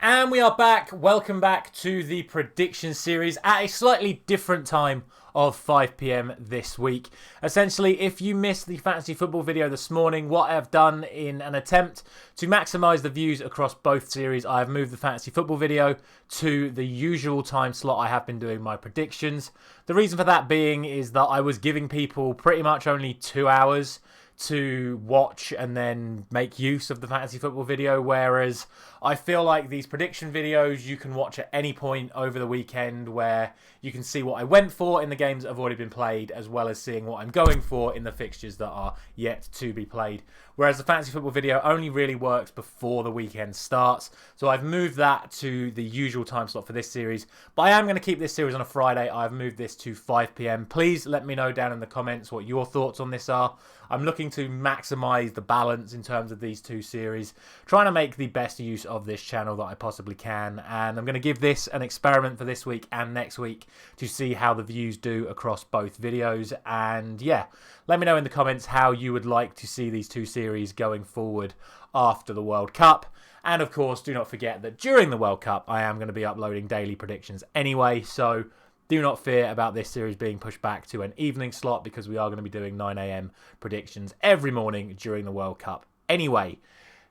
And we are back. Welcome back to the prediction series at a slightly different time of 5 p.m. this week. Essentially, if you missed the fantasy football video this morning, what I have done in an attempt to maximise the views across both series, I have moved the fantasy football video to the usual time slot I have been doing my predictions. The reason for that being is that I was giving people pretty much only 2 hours to watch and then make use of the fantasy football video, whereas I feel like these prediction videos you can watch at any point over the weekend, where you can see what I went for in the games that have already been played, as well as seeing what I'm going for in the fixtures that are yet to be played. Whereas the fantasy football video only really works before the weekend starts, so I've moved that to the usual time slot for this series. But I am going to keep this series on a Friday. I've moved this to 5 p.m. Please let me know down in the comments what your thoughts on this are. I'm looking to maximise the balance in terms of these two series, trying to make the best use of this channel that I possibly can, and I'm going to give this an experiment for this week and next week to see how the views do across both videos. And yeah, let me know in the comments how you would like to see these two series going forward after the World Cup. And of course, do not forget that during the World Cup I am going to be uploading daily predictions anyway, so do not fear about this series being pushed back to an evening slot, because we are going to be doing 9 a.m. predictions every morning during the World Cup anyway.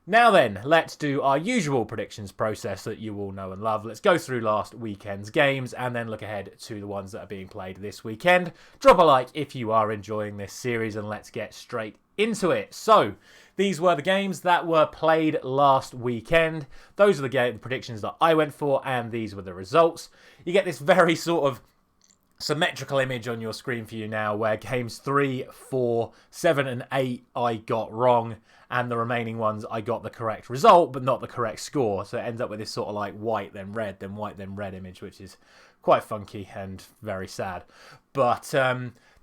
Now then, let's do our usual predictions process that you all know and love. Let's go through last weekend's games and then look ahead to the ones that are being played this weekend. Drop a like if you are enjoying this series, and let's get straight into it. So, these were the games that were played last weekend. Those are the predictions that I went for, and these were the results. You get this very sort of symmetrical image on your screen for you now, where games 3, 4, 7 and 8 I got wrong, and the remaining ones I got the correct result but not the correct score. So it ends up with this sort of like white then red then white then red image, which is quite funky and very sad. But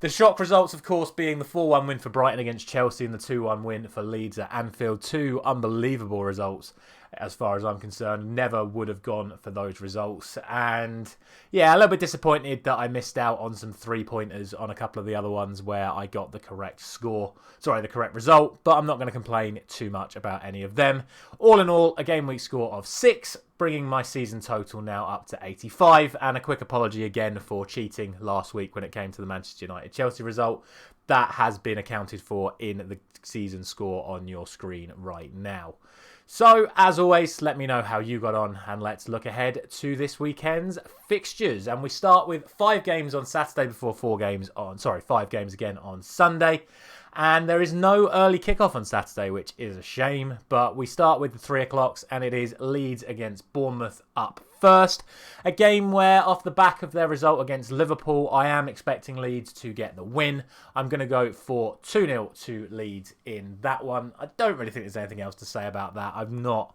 the shock results, of course, being the 4-1 win for Brighton against Chelsea and the 2-1 win for Leeds at Anfield. Two unbelievable results as far as I'm concerned. Never would have gone for those results. And yeah, a little bit disappointed that I missed out on some 3-pointers on a couple of the other ones where I got the correct the correct result. But I'm not going to complain too much about any of them. All in all, a game week score of 6, bringing my season total now up to 85. And a quick apology again for cheating last week when it came to the Manchester United-Chelsea result. That has been accounted for in the season score on your screen right now. So, as always, let me know how you got on, and let's look ahead to this weekend's fixtures. And we start with 5 games on Saturday before 5 games again on Sunday. And there is no early kickoff on Saturday, which is a shame. But we start with the 3 o'clocks, and it is Leeds against Bournemouth up first. A game where, off the back of their result against Liverpool, I am expecting Leeds to get the win. I'm going to go for 2-0 to Leeds in that one. I don't really think there's anything else to say about that. I'm not,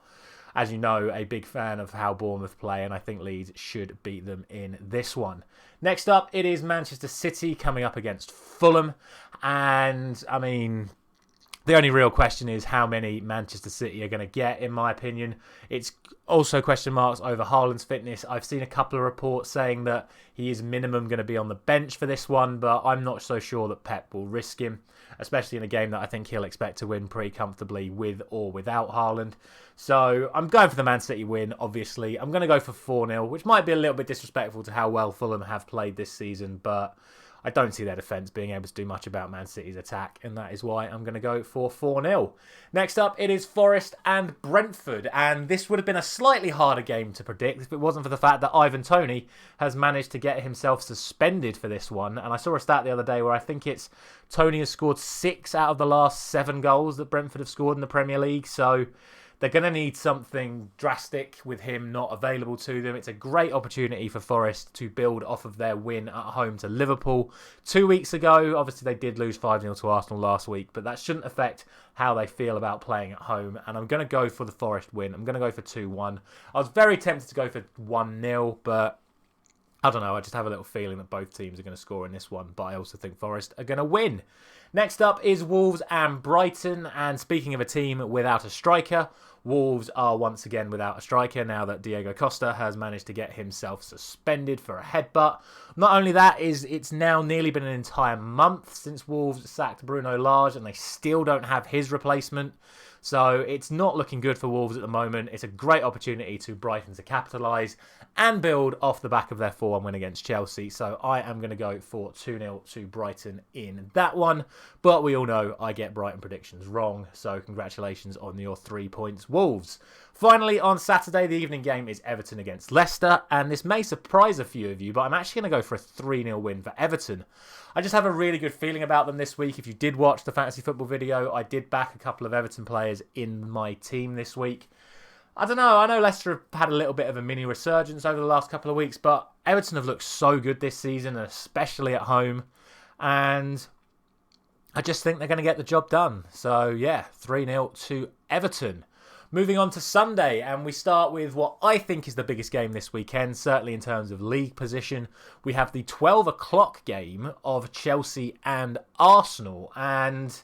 as you know, a big fan of how Bournemouth play, and I think Leeds should beat them in this one. Next up, it is Manchester City coming up against Fulham. And, I mean, the only real question is how many Manchester City are going to get, in my opinion. It's also question marks over Haaland's fitness. I've seen a couple of reports saying that he is minimum going to be on the bench for this one, but I'm not so sure that Pep will risk him, especially in a game that I think he'll expect to win pretty comfortably with or without Haaland. So I'm going for the Man City win, obviously. I'm going to go for 4-0, which might be a little bit disrespectful to how well Fulham have played this season, but I don't see their defence being able to do much about Man City's attack, and that is why I'm going to go for 4-0. Next up, it is Forest and Brentford, and this would have been a slightly harder game to predict if it wasn't for the fact that Ivan Toney has managed to get himself suspended for this one. And I saw a stat the other day where I think it's Toney has scored 6 out of the last 7 goals that Brentford have scored in the Premier League, so they're going to need something drastic with him not available to them. It's a great opportunity for Forest to build off of their win at home to Liverpool 2 weeks ago. Obviously, they did lose 5-0 to Arsenal last week, but that shouldn't affect how they feel about playing at home. And I'm going to go for the Forest win. I'm going to go for 2-1. I was very tempted to go for 1-0, but I don't know. I just have a little feeling that both teams are going to score in this one, but I also think Forest are going to win. Next up is Wolves and Brighton. And speaking of a team without a striker, Wolves are once again without a striker now that Diego Costa has managed to get himself suspended for a headbutt. Not only that, it's now nearly been an entire month since Wolves sacked Bruno Lage, and they still don't have his replacement. So it's not looking good for Wolves at the moment. It's a great opportunity to Brighton to capitalise and build off the back of their 4-1 win against Chelsea. So I am going to go for 2-0 to Brighton in that one. But we all know I get Brighton predictions wrong. So congratulations on your 3 points, Wolves. Finally, on Saturday, the evening game is Everton against Leicester. And this may surprise a few of you, but I'm actually going to go for a 3-0 win for Everton. I just have a really good feeling about them this week. If you did watch the fantasy football video, I did back a couple of Everton players in my team this week. I don't know. I know Leicester have had a little bit of a mini resurgence over the last couple of weeks, but Everton have looked so good this season, especially at home. And I just think they're going to get the job done. So, yeah, 3-0 to Everton. Moving on to Sunday, and we start with what I think is the biggest game this weekend, certainly in terms of league position. We have the 12 o'clock game of Chelsea and Arsenal, and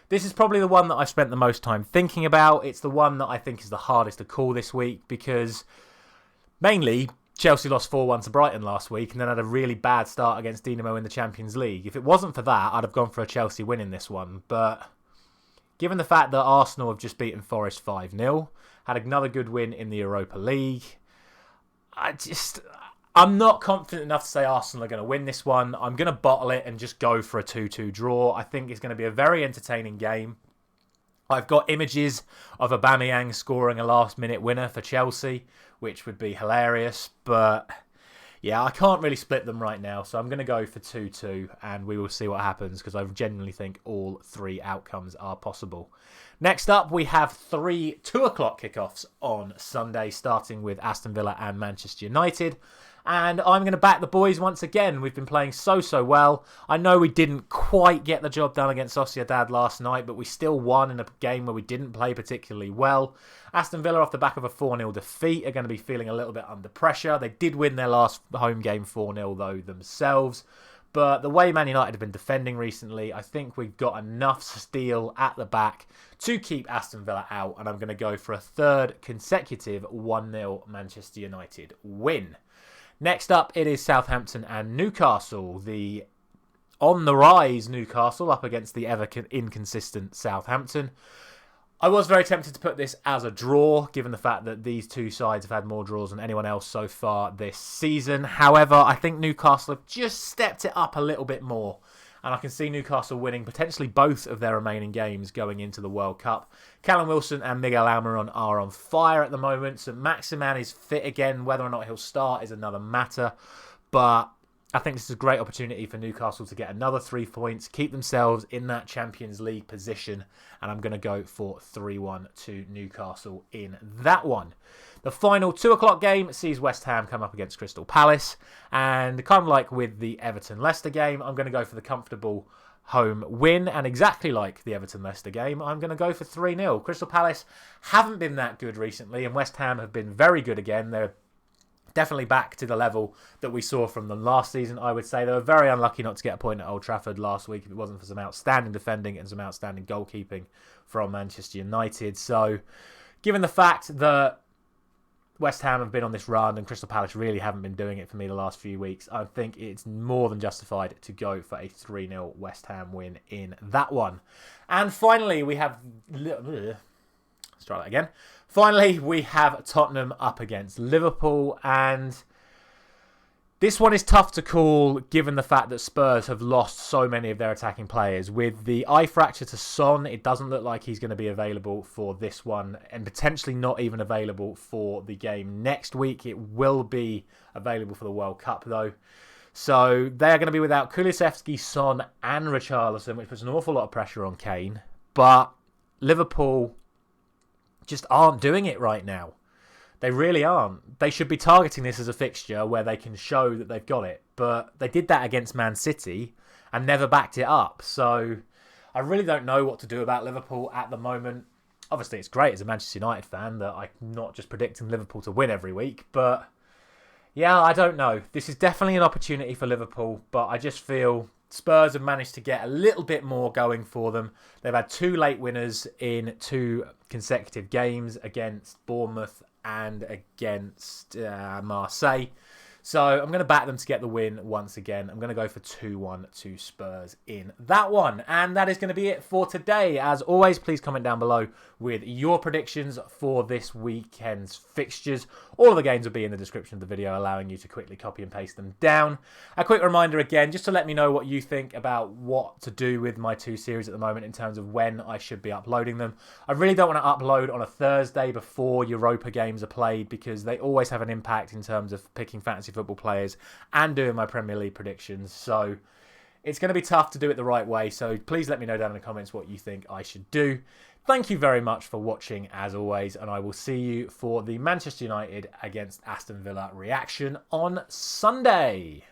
this is probably the one that I've spent the most time thinking about. It's the one that I think is the hardest to call this week because mainly Chelsea lost 4-1 to Brighton last week and then had a really bad start against Dinamo in the Champions League. If it wasn't for that, I'd have gone for a Chelsea win in this one, but given the fact that Arsenal have just beaten Forest 5-0, had another good win in the Europa League, I'm not confident enough to say Arsenal are going to win this one. I'm going to bottle it and just go for a 2-2 draw. I think it's going to be a very entertaining game. I've got images of Aubameyang scoring a last-minute winner for Chelsea, which would be hilarious, but yeah, I can't really split them right now, so I'm going to go for 2-2, and we will see what happens, because I genuinely think all 3 outcomes are possible. Next up, we have 3 2 o'clock kickoffs on Sunday, starting with Aston Villa and Manchester United. And I'm going to back the boys once again. We've been playing so well. I know we didn't quite get the job done against Sociedad last night, but we still won in a game where we didn't play particularly well. Aston Villa, off the back of a 4-0 defeat, are going to be feeling a little bit under pressure. They did win their last home game 4-0, though, themselves. But the way Man United have been defending recently, I think we've got enough steel at the back to keep Aston Villa out. And I'm going to go for a third consecutive 1-0 Manchester United win. Next up, it is Southampton and Newcastle. The on-the-rise Newcastle up against the ever-inconsistent Southampton. I was very tempted to put this as a draw, given the fact that these two sides have had more draws than anyone else so far this season. However, I think Newcastle have just stepped it up a little bit more. And I can see Newcastle winning potentially both of their remaining games going into the World Cup. Callum Wilson and Miguel Almiron are on fire at the moment. So Maximan is fit again. Whether or not he'll start is another matter. But I think this is a great opportunity for Newcastle to get another 3 points, keep themselves in that Champions League position. And I'm going to go for 3-1 to Newcastle in that one. The final 2 o'clock game sees West Ham come up against Crystal Palace. And kind of like with the Everton-Leicester game, I'm going to go for the comfortable home win. And exactly like the Everton-Leicester game, I'm going to go for 3-0. Crystal Palace haven't been that good recently, and West Ham have been very good again. They're definitely back to the level that we saw from them last season, I would say. They were very unlucky not to get a point at Old Trafford last week if it wasn't for some outstanding defending and some outstanding goalkeeping from Manchester United. So, given the fact that West Ham have been on this run and Crystal Palace really haven't been doing it for me the last few weeks, I think it's more than justified to go for a 3-0 West Ham win in that one. And finally, we have... Let's try that again. Finally, we have Tottenham up against Liverpool, and this one is tough to call given the fact that Spurs have lost so many of their attacking players. With the eye fracture to Son, it doesn't look like he's going to be available for this one, and potentially not even available for the game next week. It will be available for the World Cup, though. So they're going to be without Kulusevski, Son and Richarlison, which puts an awful lot of pressure on Kane. But Liverpool just aren't doing it right now. They really aren't. They should be targeting this as a fixture where they can show that they've got it. But they did that against Man City and never backed it up. So I really don't know what to do about Liverpool at the moment. Obviously, it's great as a Manchester United fan that I'm not just predicting Liverpool to win every week. But yeah, I don't know. This is definitely an opportunity for Liverpool. But I just feel Spurs have managed to get a little bit more going for them. They've had 2 late winners in 2 consecutive games against Bournemouth and against Marseille. So I'm going to back them to get the win once again. I'm going to go for 2-1 to Spurs in that one. And that is going to be it for today. As always, please comment down below with your predictions for this weekend's fixtures. All of the games will be in the description of the video, allowing you to quickly copy and paste them down. A quick reminder again, just to let me know what you think about what to do with my 2 series at the moment in terms of when I should be uploading them. I really don't want to upload on a Thursday before Europa games are played because they always have an impact in terms of picking fantasy football players and doing my Premier League predictions. So it's going to be tough to do it the right way. So please let me know down in the comments what you think I should do. Thank you very much for watching as always, and I will see you for the Manchester United against Aston Villa reaction on Sunday.